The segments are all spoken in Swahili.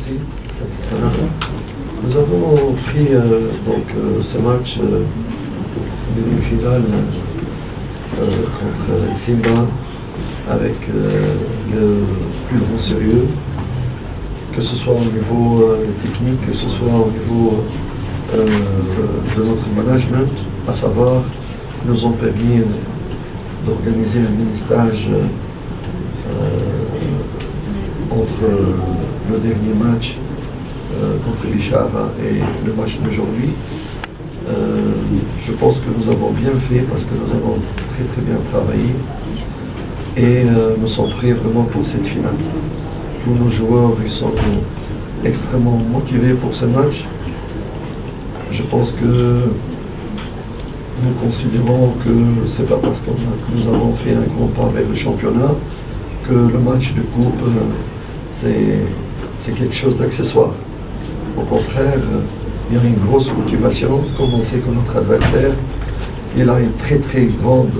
Merci. Nous avons pris ce match demi-finale contre Simba avec le plus grand sérieux, que ce soit au niveau technique, que ce soit au niveau de notre management, à savoir, nous ont permis d'organiser un mini-stage entre le dernier match contre Bichara et le match d'aujourd'hui. Je pense que nous avons bien fait parce que nous avons très bien travaillé et nous sommes prêts vraiment pour cette finale. Tous nos joueurs ils sont extrêmement motivés pour ce match. Je pense que nous considérons que c'est pas parce que nous avons fait un grand pas vers le championnat que le match de coupe c'est quelque chose d'accessoire. Au contraire, il y a une grosse motivation, comme on sait que notre adversaire, il a une très grande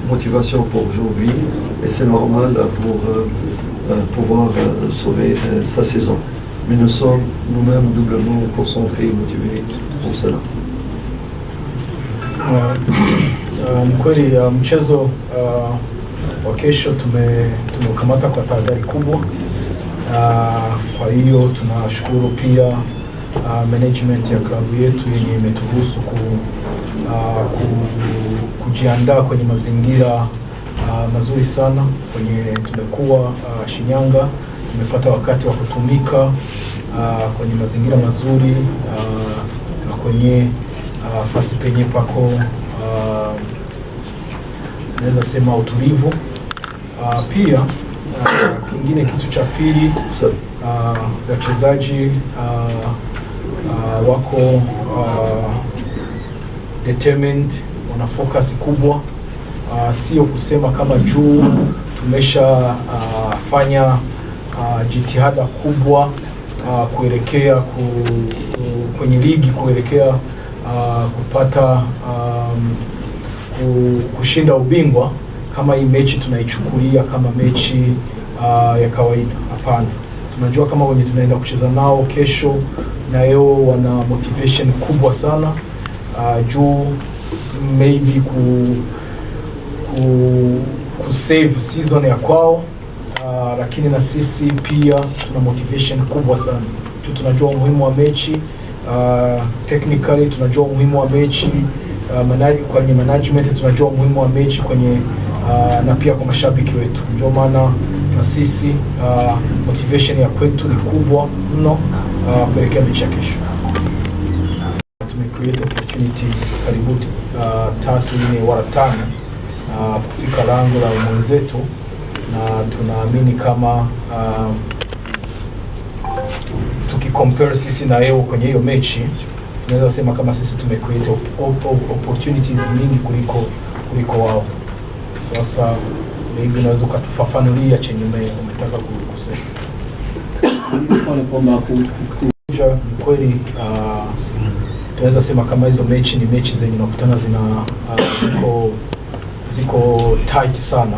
motivation pour aujourd'hui et c'est normal pour pouvoir sauver sa saison. Mais nous sommes nous-mêmes doublement concentrés et motivés pour cela. Ni kweli mchezo wa kesho tumekamata kwa tahadhari kubwa. Kwa hiyo tunashukuru pia management ya klabu yetu yenye imeturuhusu kujiandaa kwenye mazingira mazuri sana. Kwenye tumekuwa Shinyanga, tumepata wakati wa kutumika kwenye mazingira mazuri na kwenye fasi penye pako naweza sema utulivu. Pia kingine kitu cha pili, wachezaji wako determined, wana focus kubwa. Sio kusema kama juu tumesha fanya jitihada kubwa kuelekea kwenye ligi, kuelekea kupata kushinda ubingwa, kama hii mechi tunaichukulia kama mechi ya kawaida. Hapana, tunajua kama wenye tunaenda kucheza nao kesho na leo wana motivation kubwa sana juu maybe ku save season ya kwao, lakini na sisi pia tuna motivation kubwa sana juu tunajua umuhimu wa mechi. Technically tunajua umuhimu wa mechi, kwenye management tunajua umuhimu wa mechi kwenye na pia kwa mashabiki wetu. Ndio maana na sisi motivation ya kwetu ni kubwa mno kuelekea mechi ya kesho. Create opportunities karibu 3, 4 wala 5 kufika lango la mwenzetu, na tunaamini kama tukicompare sisi na yeye kwenye hiyo mechi, tunaweza sema kama sisi create opportunities mingi kuliko wao. Sasa maybe unaweza kutufafanulia chenye umetaka kusema. Ni kweli tunaweza sema kama hizo mechi ni mechi zenye unakutana ziko tight sana.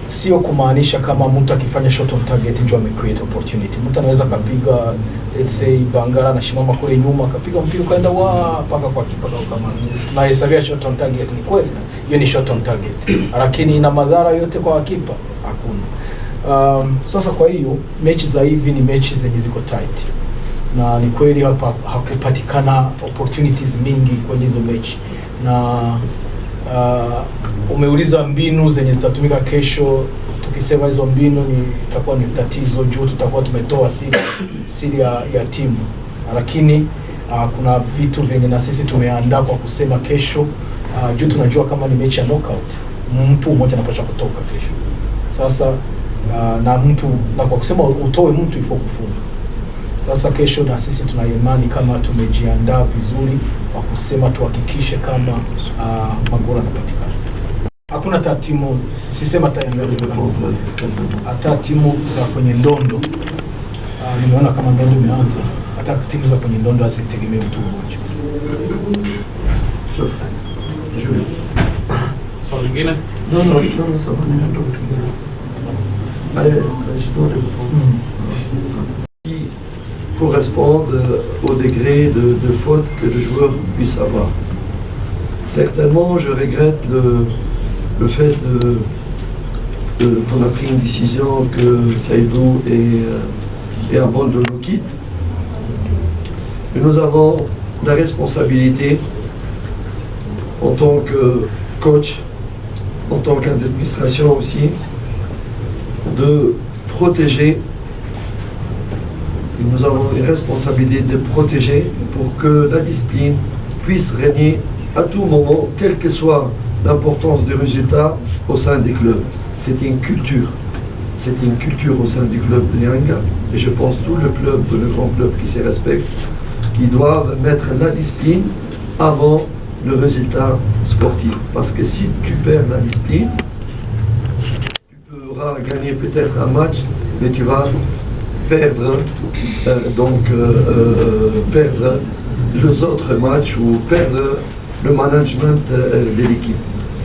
Sio kumaanisha kama mtu akifanya shot on target ndio create opportunity. Mtu anaweza kapiga, let's say Bangara na shimama kule nyuma, kapiga mpira kaenda paka kwa kipa, kama tunahesabia shot on target, ni kweli hiyo ni shot on target, lakini ina madhara yote kwa kipa? Hakuna. Sasa kwa hiyo mechi za hivi ni mechi zenye ziko tight, na ni kweli hapa hakupatikana opportunities mingi kwenye hizo mechi. Na umeuliza mbinu zenye zitatumika kesho. Tukisema hizo mbinu itakuwa ni tatizo juu tutakuwa tumetoa siri ya timu, lakini kuna vitu vyenye na sisi tumeandaa kwa kusema kesho juu tunajua kama ni mechi ya knockout, mtu mmoja anapaswa kutoka kesho. Sasa na kwa kusema utoe mtu ifo kufunga. Sasa kesho na sisi tuna imani kama tumejiandaa vizuri kwa kusema tuhakikishe kama magoli yanapatikana. Hakuna timu, sisema hata timu za kwenye ndondo, nimeona kama ndondo imeanza, hata timu za kwenye ndondo hazitegemei mtu mmoja. Swali lingine? No, sawa, ni ndondo. correspondent au degré de faute que le joueur puisse avoir. Certainement, je regrette le fait qu'on a pris une décision que Saïdou et Abondo nous quittent. Mais nous avons la responsabilité en tant que coach, en tant qu'administration aussi, de protéger. Nous avons une responsabilité de protéger pour que la discipline puisse régner à tout moment, quelle que soit l'importance du résultat au sein des clubs. C'est une culture. C'est une culture au sein du club de Nyanga. Et je pense tout le club, le grand club qui se respecte, qui doivent mettre la discipline avant le résultat sportif. Parce que si tu perds la discipline, tu pourras gagner peut-être un match, mais tu vas perdre perdre les autres matchs ou perdre le management de l'équipe.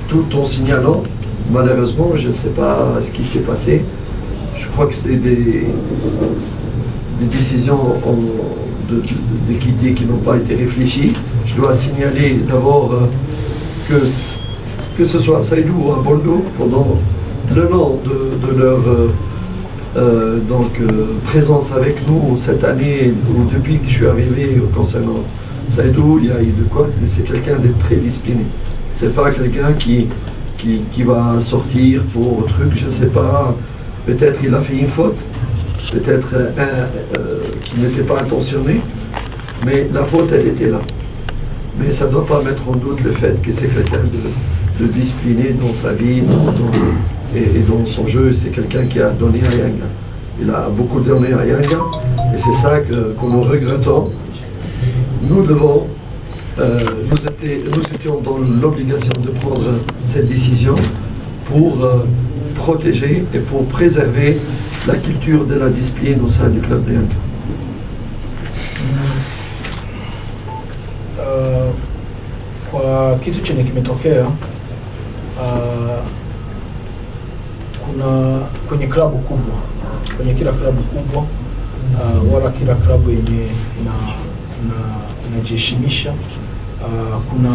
Tout en signalant, malheureusement, je ne sais pas ce qui s'est passé. Je crois que c'était des décisions d'équité qui n'ont pas été réfléchies. Je dois signaler d'abord que ce soit Saïdou ou Abondo, pendant le long de leur présence avec nous cette année, ou depuis que je suis arrivé concernant Saïdou, il y a eu de quoi, mais c'est quelqu'un de très discipliné. C'est pas quelqu'un qui va sortir pour truc, je sais pas, peut-être il a fait une faute, peut-être qui n'était pas intentionné, mais la faute elle était là. Mais ça ne doit pas mettre en doute le fait que c'est quelqu'un de discipliné dans sa vie et dans son jeu. C'est quelqu'un qui a donné à Yanga. Il a beaucoup donné à Yanga et c'est ça que nous regrettons. Nous devons, nous étions dans l'obligation de prendre cette décision pour protéger et pour préserver la culture de la discipline au sein du club de Yanga. Kwa kitu chenye kimetokea kuna kwenye klabu kubwa, kwenye kila klabu kubwa wala kila klabu yenye inajiheshimisha kuna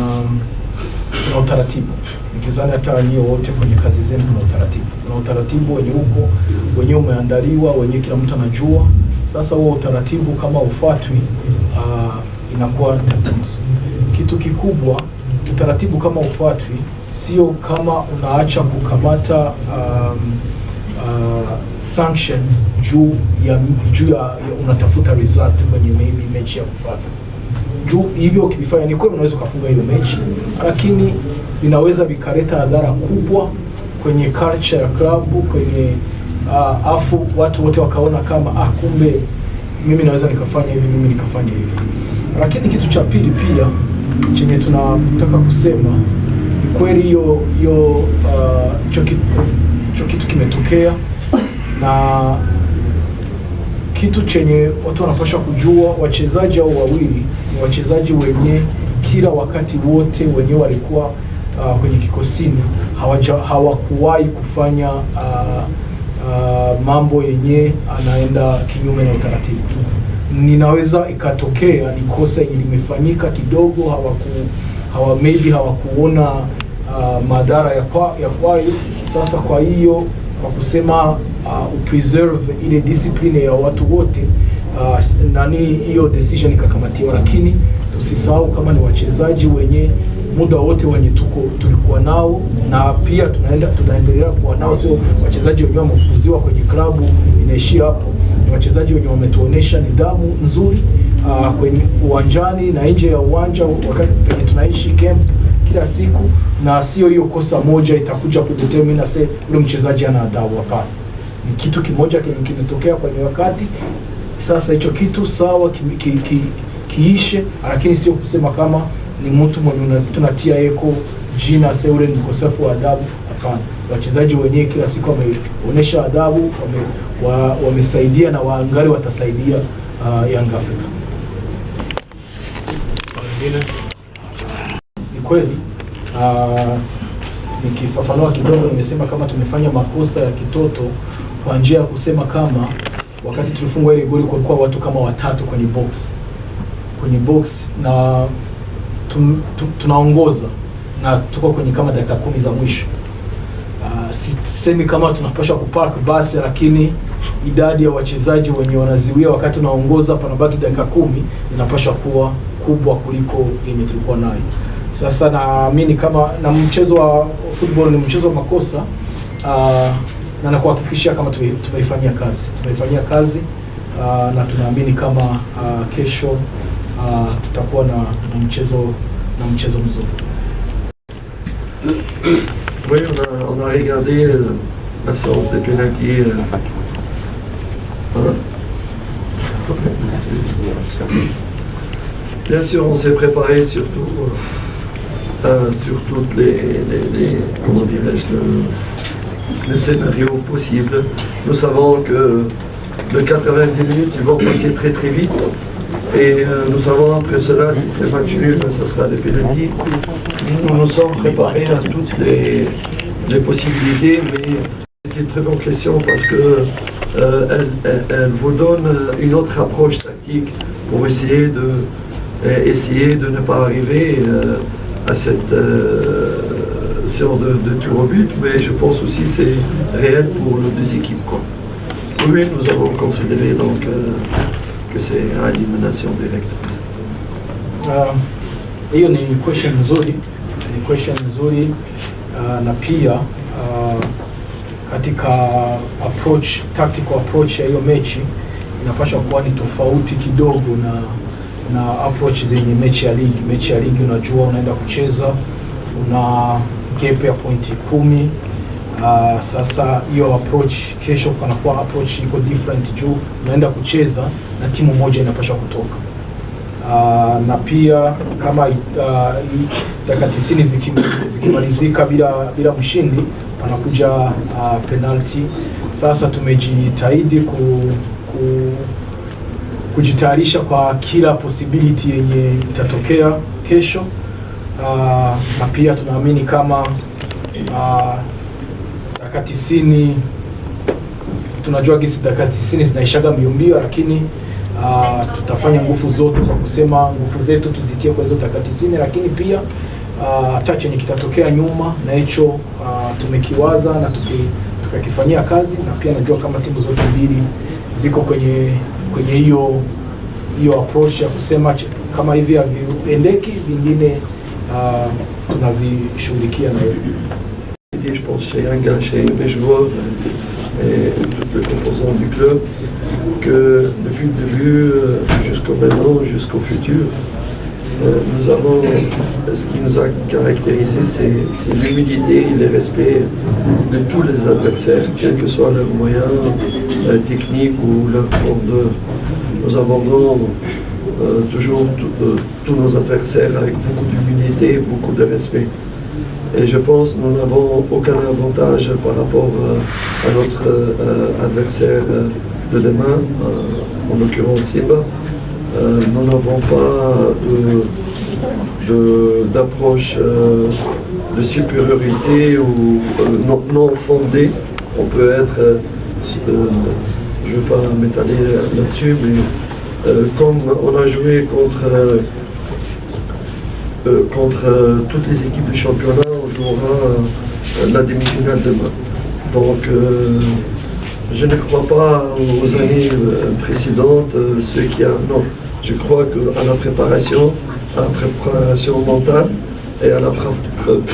utaratibu. Nikizani hata nyie wote kwenye kazi zenu kuna utaratibu wenye umeandaliwa, wenye kila mtu anajua. Sasa huo utaratibu kama ufuatwi inakuwa tatizo. Kitu kikubwa, utaratibu kama ufuatwi, sio kama unaacha kukamata sanctions juu ya unatafuta result kwenye maybe mechi ya kufuata. Juu hivyo ukifanya ni kweli unaweza kufunga hiyo mechi, lakini vinaweza vikaleta adhara kubwa kwenye culture ya klabu, kwenye afu watu wote wakaona kama kumbe mimi naweza nikafanya hivi, mimi nikafanya hivi. Lakini kitu cha pili pia chenye tunataka kusema ni kweli hiyo kitu kimetokea, na kitu chenye watu wanapaswa kujua, wachezaji au wawili ni wachezaji wenye kila wakati wote wenyewe walikuwa kwenye kikosini, hawakuwahi kufanya mambo yenye anaenda kinyume na utaratibu. Ninaweza ikatokea ni kosa yenye limefanyika kidogo, maybe hawakuona madhara ya kwayo. Sasa kwa hiyo kwa kusema upreserve ile discipline ya watu wote, hiyo decision ikakamatiwa. Lakini tusisahau kama ni wachezaji wenye muda wote wenye tulikuwa nao, na pia tunaendelea kuwa nao, sio wachezaji wenyewe wamefukuziwa kwenye klabu inaishia hapo. Ni wachezaji wenyewe wametuonesha nidhamu nzuri kwenye uwanjani na nje ya uwanja, wakati tunaishi camp kila siku, na sio hiyo kosa moja itakuja kudetermine ule mchezaji ana adabu. Hapana, ni kitu kimoja kimetokea kwenye wakati. Sasa hicho kitu sawa kiishe, lakini sio kusema kama ni mtu mwenye tunatia eko jina ule ni mkosefu wa adabu. Hapana, wachezaji wenyewe kila siku wameonesha adabu, wamesaidia na waangali watasaidia Young Africans. Ni kweli nikifafanua kidogo, nimesema kama tumefanya makosa ya kitoto kwa njia ya kusema kama wakati tulifungwa ile goli kulikuwa watu kama watatu kwenye box na tunaongoza na tuko kwenye kama dakika 10 za mwisho. Sisemi kama tunapaswa kupark basi, lakini idadi ya wachezaji wenye wanaziwia wakati tunaongoza panabaki dakika 10 inapaswa kuwa kubwa kuliko yenye tulikuwa nayo. Sasa naamini kama na mchezo wa football ni mchezo wa makosa, na nakuhakikishia kama tumeifanyia kazi na tunaamini kama kesho tutakuwa na mchezo mzuri. Oui, on a regardé la séance des pénaltys. Bien sûr, on s'est préparé surtout sur toutes les comment dirais-je, les scénarios possibles. Nous savons que de 90 minutes, ils vont passer très très vite. Et nous savons après cela, si c'est match nul, ça sera des pénaltys. Nous nous sommes préparés à toutes les possibilités, mais c'est une très bonne question parce que elle vous donne une autre approche tactique pour essayer de ne pas arriver à cette séance de tir au but, mais je pense aussi que c'est réel pour les deux équipes, quoi. Oui, nous avons considéré donc que c'est une élimination directe. Hiyo ni question nzuri, na pia katika tactical approach ya hiyo mechi inapaswa kuwa ni tofauti kidogo na approach zenye mechi ya ligi. Mechi ya ligi unajua unaenda kucheza, una gap ya pointi 10. Sasa hiyo approach kesho panakuwa approach iko different juu unaenda kucheza na timu moja inapaswa kutoka. Na pia kama dakika 90 zikimalizika bila mshindi panakuja penalty. Sasa tumejitahidi kujitayarisha kwa kila possibility yenye itatokea kesho, na pia tunaamini kama dakika 90 tunajua gisi dakika 90 zinaishaga mbio, lakini tutafanya nguvu zote kwa kusema nguvu zetu tuzitie kwa hizo dakika 90, lakini pia hata chenye kitatokea nyuma na hicho tumekiwaza na tukakifanyia kazi, na pia najua kama timu zote mbili ziko kwenye hiyo approach ya kusema kama hivi haviendeki vingine tunavishughulikia na hiyo. Je pense chez Yanga, chez mes joueurs et toutes les composantes du club, que depuis le début jusqu'au maintenant, jusqu'au futur, nous avons, ce qui nous a caractérisé, c'est l'humilité et le respect de tous les adversaires, quels que soient leurs moyens techniques ou leur grandeur. Nous abordons toujours tous nos adversaires avec beaucoup d'humilité et beaucoup de respect. Et je pense que nous n'avons aucun avantage par rapport à notre adversaire de demain, en l'occurrence Simba. Nous n'avons pas d'approche de supériorité ou non fondée. On peut être, je ne veux pas m'étaler là-dessus, mais comme on a joué contre toutes les équipes du championnat, on jouera la demi-finale demain. Donc je ne crois pas aux années précédentes, non. Je crois qu'à la préparation mentale et à la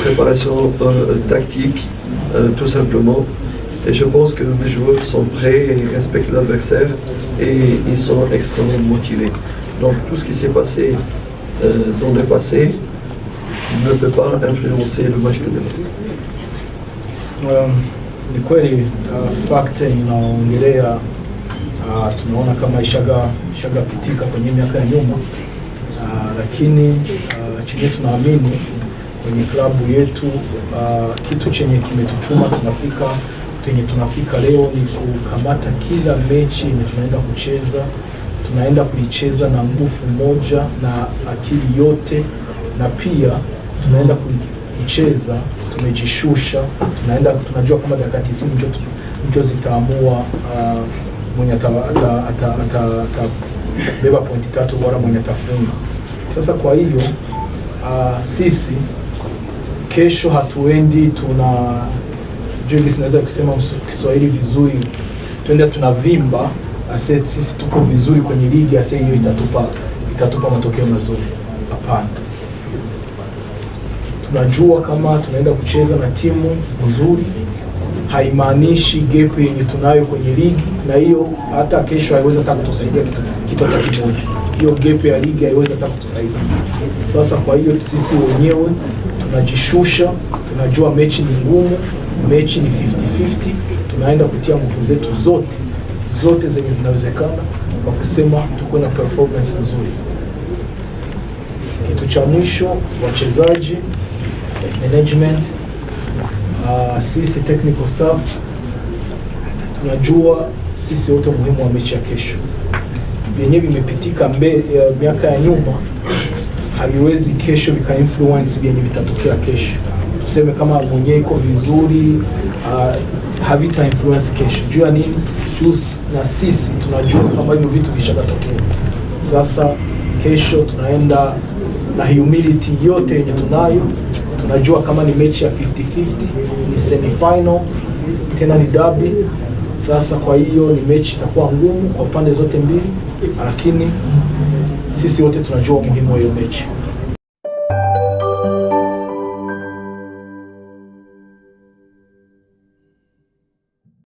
préparation tactique, tout simplement. Et je pense que mes joueurs sont prêts, ils respectent l'adversaire et ils sont extrêmement motivés. Donc tout ce qui s'est passé dans le passé ne peut pas influencer le match de demain. Ni kweli fact inaongelea tunaona kama ishaga pitika kwenye miaka ya nyuma, lakini chenye tunaamini kwenye klabu yetu kitu chenye kimetutuma tunafika leo ni kukamata kila mechi yenye tunaenda kucheza, tunaenda kuicheza na nguvu moja na akili yote, na pia tunaenda kuicheza tumejishusha, tunajua kama dakika 90 ndio zitaamua mwenye atabeba pointi 3 bora mwenye atafunga. Sasa kwa hiyo sisi kesho hatuendi sijui sinaweza kusema Kiswahili vizuri, tuende tunavimba ase sisi tuko vizuri kwenye ligi ase hiyo itatupa matokeo mazuri. Hapana. Tunajua kama tunaenda kucheza na timu nzuri, haimaanishi gap yenye tunayo kwenye ligi, na hiyo hata kesho haiwezi hata kutusaidia kitu hata kimoja. Hiyo gap ya ligi haiwezi hata kutusaidia. Sasa kwa hiyo sisi wenyewe tunajishusha, tunajua mechi ni ngumu, mechi ni 50-50, tunaenda kutia nguvu zetu zote zenye zinawezekana kwa kusema tuko na performance nzuri. Kitu cha mwisho, wachezaji, management, sisi technical staff tunajua sisi wote muhimu wa mechi ya kesho. Yenyewe vimepitika miaka ya nyuma, haviwezi kesho vika influence vyenye vitatokea kesho. Tuseme kama mwenyewe iko vizuri, havita influence kesho. Jua nini? Na sisi tunajua kama hivyo vitu vishatatokea. Sasa kesho tunaenda na humility yote yenye tunayo. Tunajua kama ni mechi ya 50-50, ni semi-final, tena ni derby. Sasa kwa hiyo ni mechi itakuwa ngumu kwa pande zote mbili, lakini sisi wote tunajua umuhimu wa hiyo mechi.